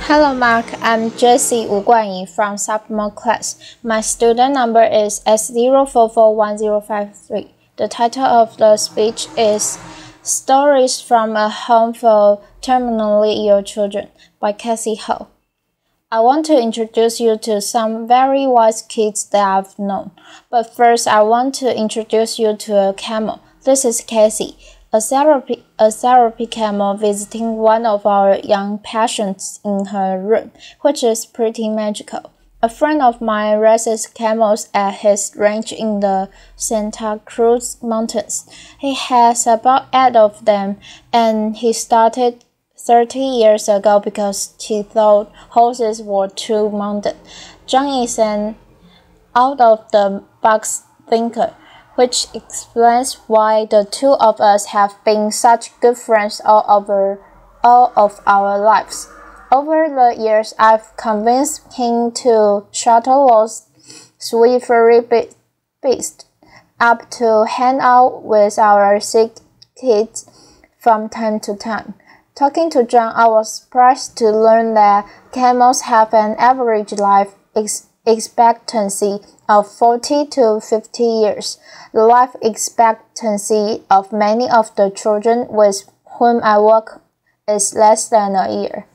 Hello Mark, I'm Jessie Wu Guanyi from sophomore class. My student number is S04411053. The title of the speech is Stories from a Home for Terminally Ill Children by Cassie Ho. I want to introduce you to some very wise kids that I've known. But first, I want to introduce you to a camel. This is Cassie, a therapy camel visiting one of our young patients in her room, which is pretty magical. A friend of mine raises camels at his ranch in the Santa Cruz Mountains. He has about 8 of them, and he started 30 years ago because he thought horses were too mounted. John is an out-of-the-box thinker, which explains why the two of us have been such good friends all of our lives. Over the years, I've convinced him to shuttle those sweet furry beasts up to hang out with our sick kids from time to time. Talking to John, I was surprised to learn that camels have an average life expectancy of 40 to 50 years. The life expectancy of many of the children with whom I work is less than a year.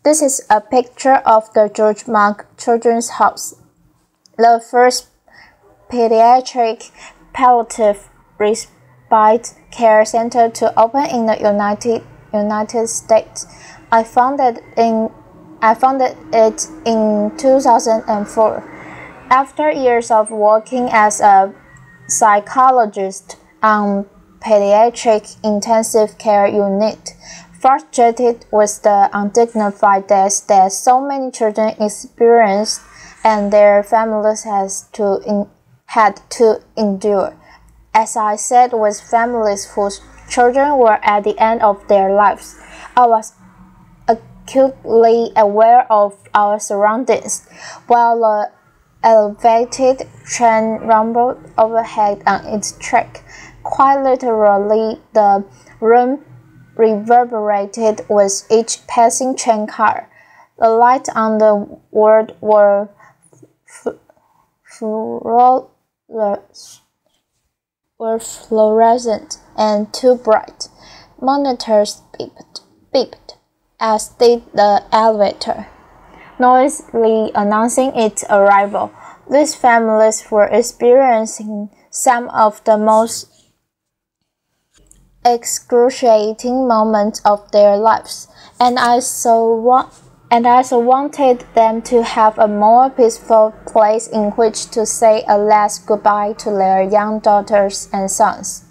This is a picture of the George Monk Children's House, the first pediatric palliative respite care center to open in the United States. I founded it in 2004. After years of working as a psychologist on pediatric intensive care unit, frustrated with the undignified deaths that so many children experienced and their families had to endure. As I said, with families whose children were at the end of their lives, I was acutely aware of our surroundings. While the elevated train rumbled overhead on its track, quite literally the room reverberated with each passing train car. The lights on the ward were fluorescent and too bright. Monitors beeped, as did the elevator, noisily announcing its arrival. These families were experiencing some of the most excruciating moments of their lives, and I so wanted them to have a more peaceful place in which to say a last goodbye to their young daughters and sons.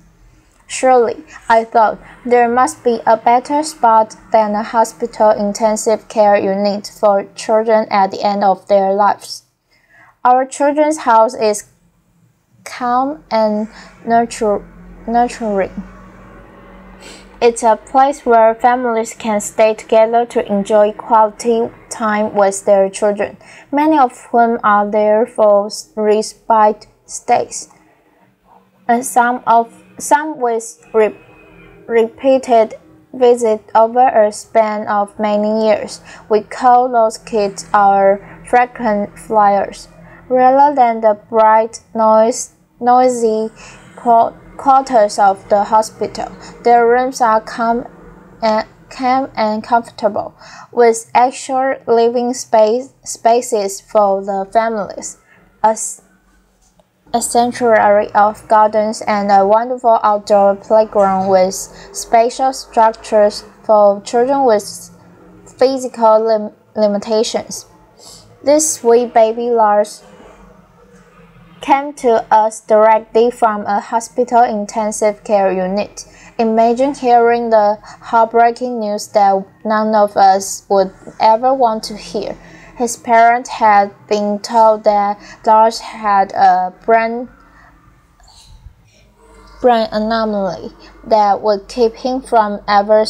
Surely, I thought, there must be a better spot than a hospital intensive care unit for children at the end of their lives. Our children's house is calm and nurturing. It's a place where families can stay together to enjoy quality time with their children, many of whom are there for respite stays, and some with repeated visits over a span of many years. We call those kids our frequent flyers. Rather than the bright, noisy quarters of the hospital, their rooms are calm and comfortable, with actual living spaces for the families, a sanctuary of gardens, and a wonderful outdoor playground with spatial structures for children with physical limitations. These sweet baby larks came to us directly from a hospital intensive care unit. Imagine hearing the heartbreaking news that none of us would ever want to hear. His parents had been told that Lars had a brain anomaly that would keep him from ever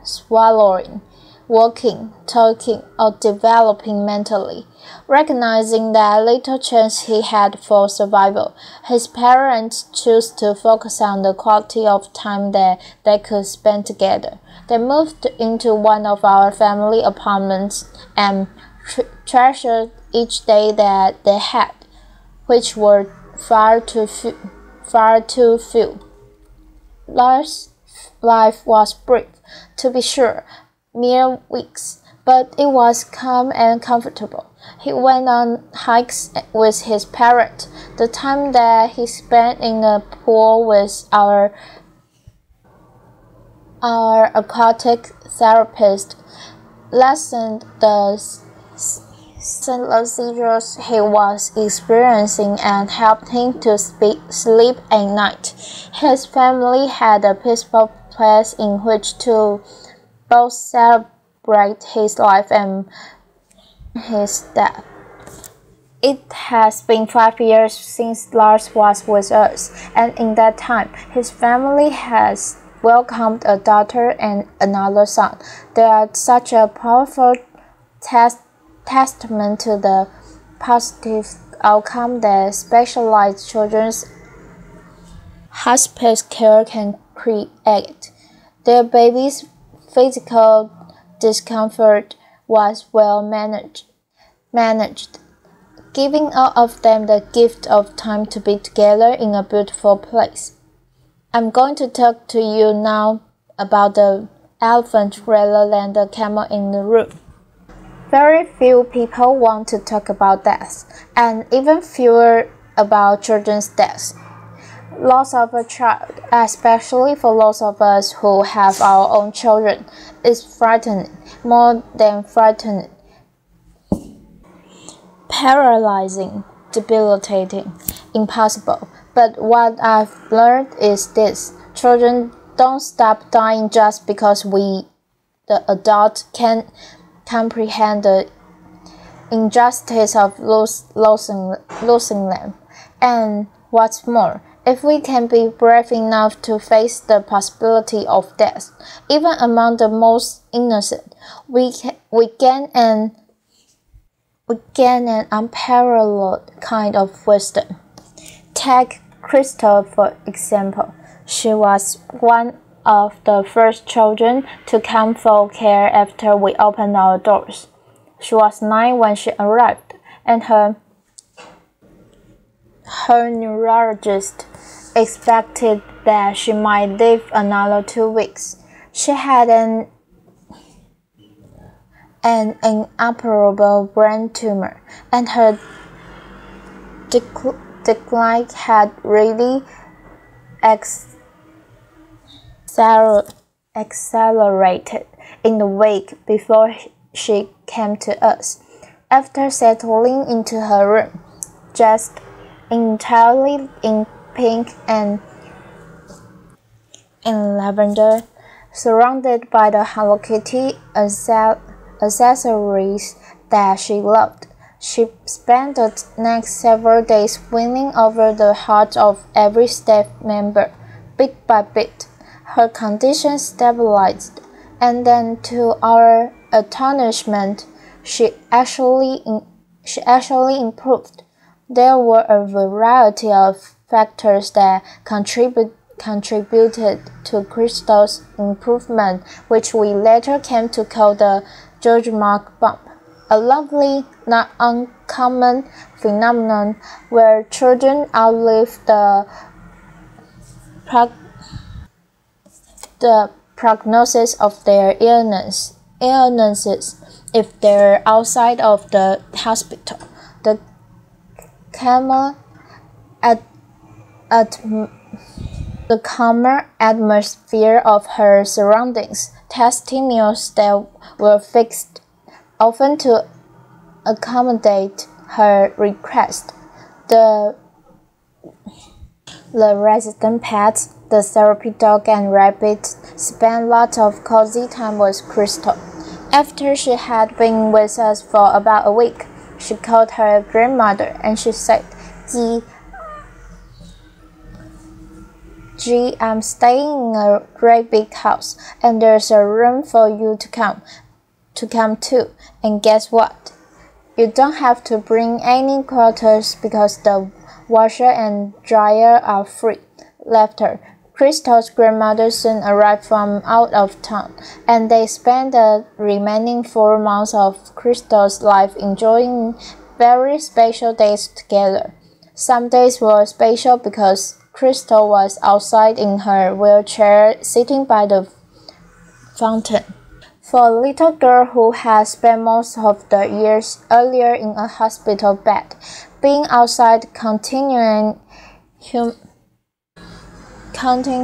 swallowing. walking, talking, or developing mentally. Recognizing the little chance he had for survival, his parents chose to focus on the quality of time that they could spend together. They moved into one of our family apartments and treasured each day that they had, which were far too few. Lars' life was brief, to be sure, mere weeks, but it was calm and comfortable. He went on hikes with his parrot. The time that he spent in the pool with our aquatic therapist lessened the seizures he was experiencing and helped him to sleep at night. His family had a peaceful place in which to both celebrate his life and his death. It has been 5 years since Lars was with us, and in that time, his family has welcomed a daughter and another son. They are such a powerful testament to the positive outcome that specialized children's hospice care can create. Their baby's physical discomfort was well managed, giving all of them the gift of time to be together in a beautiful place. I'm going to talk to you now about the elephant rather than the camel in the room. Very few people want to talk about death, and even fewer about children's deaths. Loss of a child, especially for those of us who have our own children, is frightening, more than frightening. Paralyzing, debilitating, impossible. But what I've learned is this: children don't stop dying just because we, the adults, can't comprehend the injustice of losing them. And what's more, if we can be brave enough to face the possibility of death, even among the most innocent, we gain an unparalleled kind of wisdom. Take Crystal, for example. She was one of the first children to come for care after we opened our doors. She was 9 when she arrived, and her neurologist expected that she might live another 2 weeks. She had an inoperable brain tumor, and her decline had really accelerated in the week before she came to us. After settling into her room, dressed entirely in pink and in lavender, surrounded by the Hello Kitty accessories that she loved, she spent the next several days winning over the hearts of every staff member. Bit by bit, her condition stabilized, and then, to our astonishment, she actually improved. There were a variety of factors that contributed to Crystal's improvement, which we later came to call the George Mark bump, a lovely, not uncommon phenomenon where children outlive the prognosis of their illnesses if they're outside of the hospital. The calmer atmosphere of her surroundings, tasty meals that were fixed often to accommodate her request, the resident pets, the therapy dog and rabbit, spent lots of cozy time with Crystal. After she had been with us for about a week, she called her grandmother and she said, Gee, I'm staying in a great big house, and there's a room for you to come. to come too. And guess what? You don't have to bring any quarters because the washer and dryer are free. Laughter. Crystal's grandmother soon arrived from out of town, and they spent the remaining 4 months of Crystal's life enjoying very special days together. Some days were special because Crystal was outside in her wheelchair sitting by the fountain. For a little girl who had spent most of the years earlier in a hospital bed, being outside counting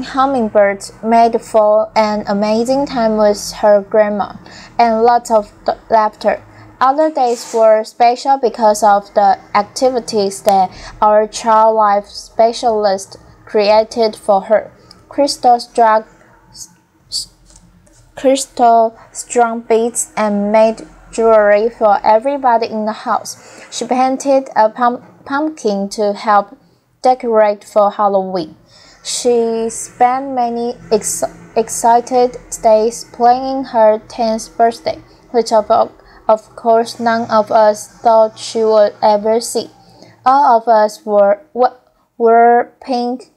hummingbirds made for an amazing time with her grandma, and lots of laughter. Other days were special because of the activities that our child life specialist created for her. Crystal strung beads and made jewelry for everybody in the house. She painted a pumpkin to help decorate for Halloween. She spent many excited days planning her 10th birthday, which of course none of us thought she would ever see. All of us wore pink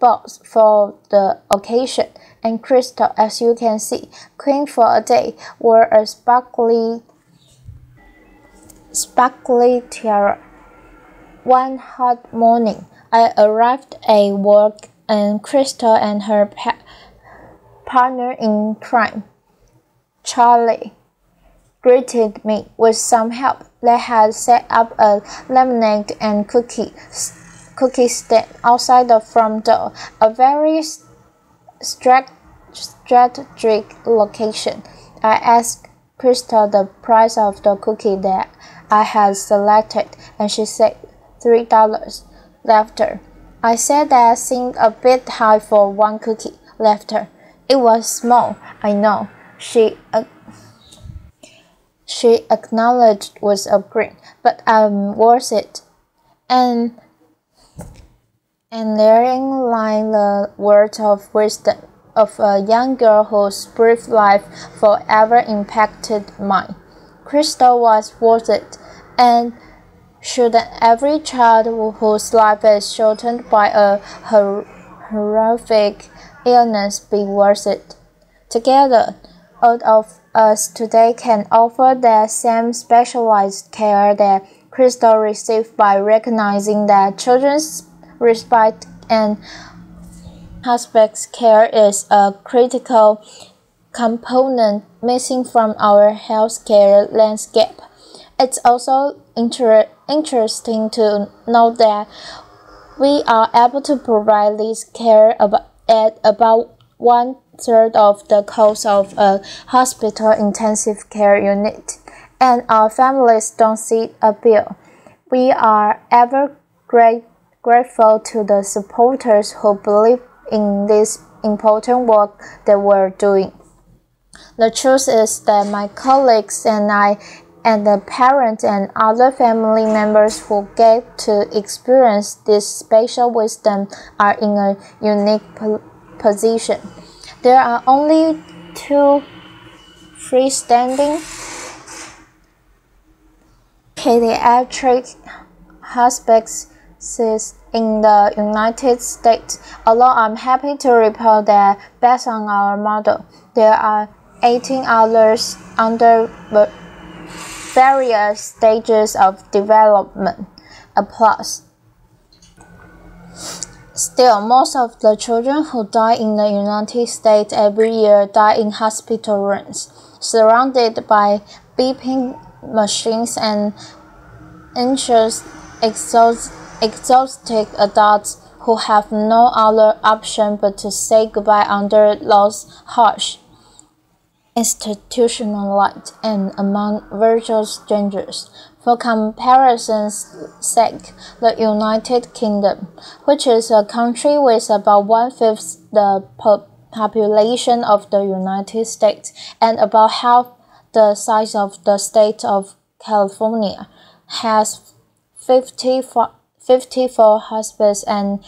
balls for the occasion, and Crystal, as you can see, queen for a day, wore a sparkly tiara. One hot morning, I arrived at work, and Crystal and her partner in crime, Charlie, greeted me with some help. They had set up a lemonade and cookie stand outside the front door, a very strategic location. I asked Crystal the price of the cookie that I had selected, and she said $3. Laughter. I said that seemed a bit high for one cookie. Laughter. It was small, I know. She acknowledged with a grin, but I'm worth it. And therein lie the words of wisdom of a young girl whose brief life forever impacted mine. Crystal was worth it, and shouldn't every child whose life is shortened by a horrific illness be worth it? Together, all of us today can offer the same specialized care that Crystal received by recognizing that children's respite and hospice care is a critical component missing from our healthcare landscape. It's also interesting to note that we are able to provide this care at about 1/3 of the cost of a hospital intensive care unit, and our families don't see a bill. We are ever grateful to the supporters who believe in this important work that we're doing. The truth is that my colleagues and I and the parents and other family members who get to experience this special wisdom are in a unique position. There are only 2 freestanding pediatric hospices in the United States, although I'm happy to report that based on our model, there are 18 others under various stages of development. Applause. Still, most of the children who die in the United States every year die in hospital rooms, surrounded by beeping machines and anxious, exhausted adults who have no other option but to say goodbye under those harsh institutional light and among virtual strangers. For comparison's sake, the United Kingdom, which is a country with about 1/5 the population of the United States and about half the size of the state of California, has 54 hospices and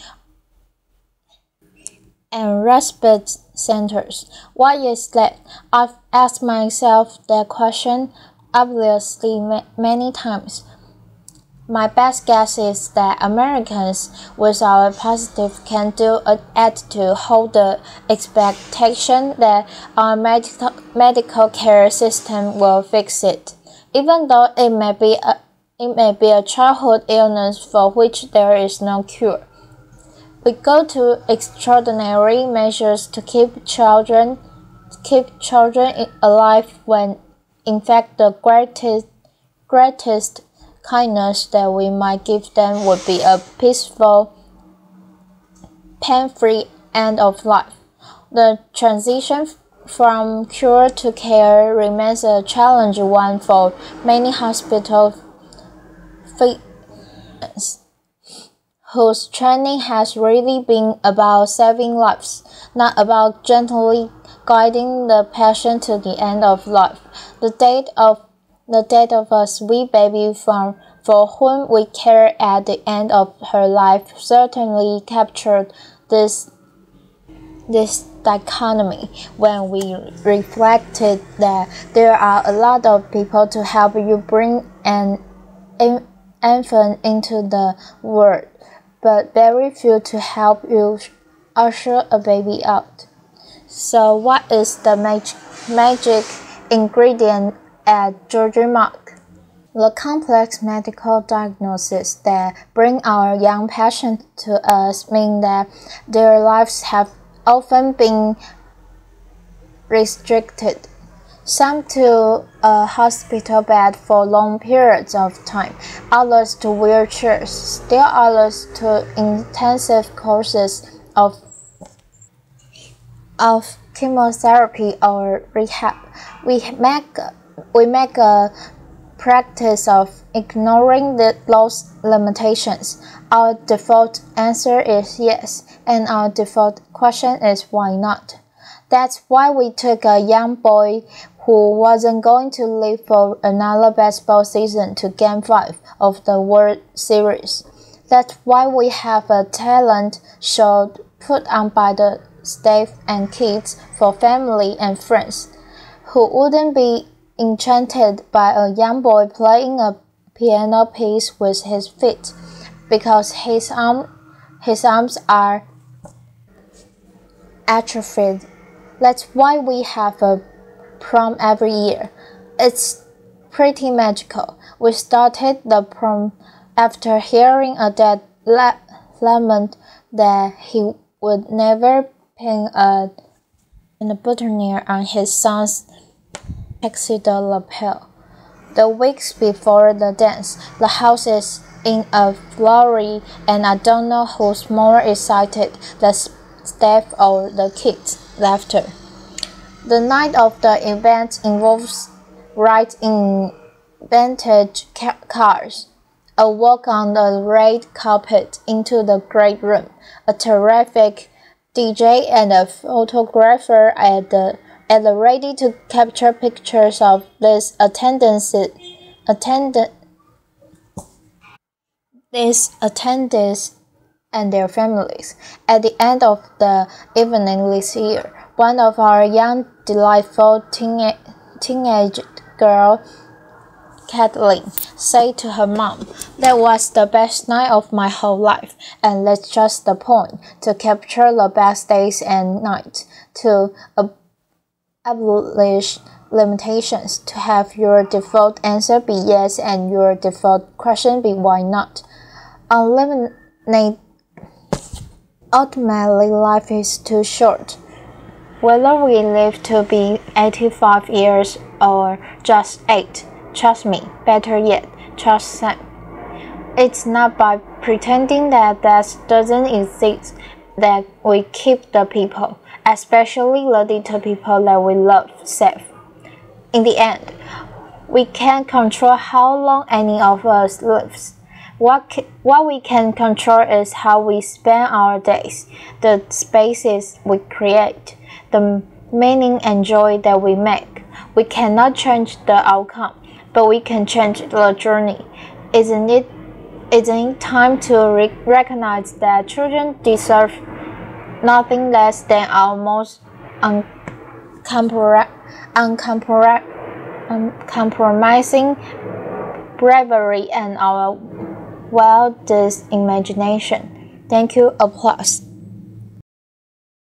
respite centers. Why is that? I've asked myself that question obviously many times. My best guess is that Americans, with our positive can-do attitude, hold the expectation that our medical care system will fix it, even though it may be a childhood illness for which there is no cure. We go to extraordinary measures to keep children alive when, in fact, the greatest kindness that we might give them would be a peaceful, pain-free end of life. The transition from cure to care remains a challenging one for many hospital physicians, whose training has really been about saving lives, not about gently guiding the patient to the end of life. The death of a sweet baby for whom we care at the end of her life certainly captured this dichotomy when we reflected that there are a lot of people to help you bring an infant into the world, but very few to help you usher a baby out. So what is the magic ingredient at Georgia Mark? The complex medical diagnoses that bring our young patients to us mean that their lives have often been restricted, some to a hospital bed for long periods of time, others to wheelchairs, still others to intensive courses of chemotherapy or rehab. We make a practice of ignoring those limitations. Our default answer is yes, and our default question is why not? That's why we took a young boy who wasn't going to live for another baseball season to Game 5 of the World Series. That's why we have a talent show put on by the staff and kids for family and friends. Who wouldn't be enchanted by a young boy playing a piano piece with his feet because his arms are atrophied? That's why we have a prom every year. It's pretty magical. We started the prom after hearing a dad lament that he would never pin a boutonniere on his son's tuxedo lapel. The weeks before the dance, the house is in a flurry, and I don't know who's more excited, the staff or the kids' laughter. The night of the event involves rides in vintage cars, a walk on the red carpet into the great room, a terrific DJ and a photographer at the ready to capture pictures of these attendees and their families. At the end of the evening this year, one of our young, delightful teenage girl, Kathleen, said to her mom, "That was the best night of my whole life, and that's just the point, to capture the best days and nights, to abolish limitations, to have your default answer be yes and your default question be why not. Ultimately, life is too short. Whether we live to be 85 years or just 8, trust me, better yet, trust Sam. It's not by pretending that death doesn't exist that we keep the people, especially the little people that we love, safe. In the end, we can't control how long any of us lives. What we can control is how we spend our days, the spaces we create, the meaning and joy that we make. We cannot change the outcome, but we can change the journey. Isn't it time to recognize that children deserve nothing less than our most uncompromising bravery and our wildest imagination. Thank you. Applause.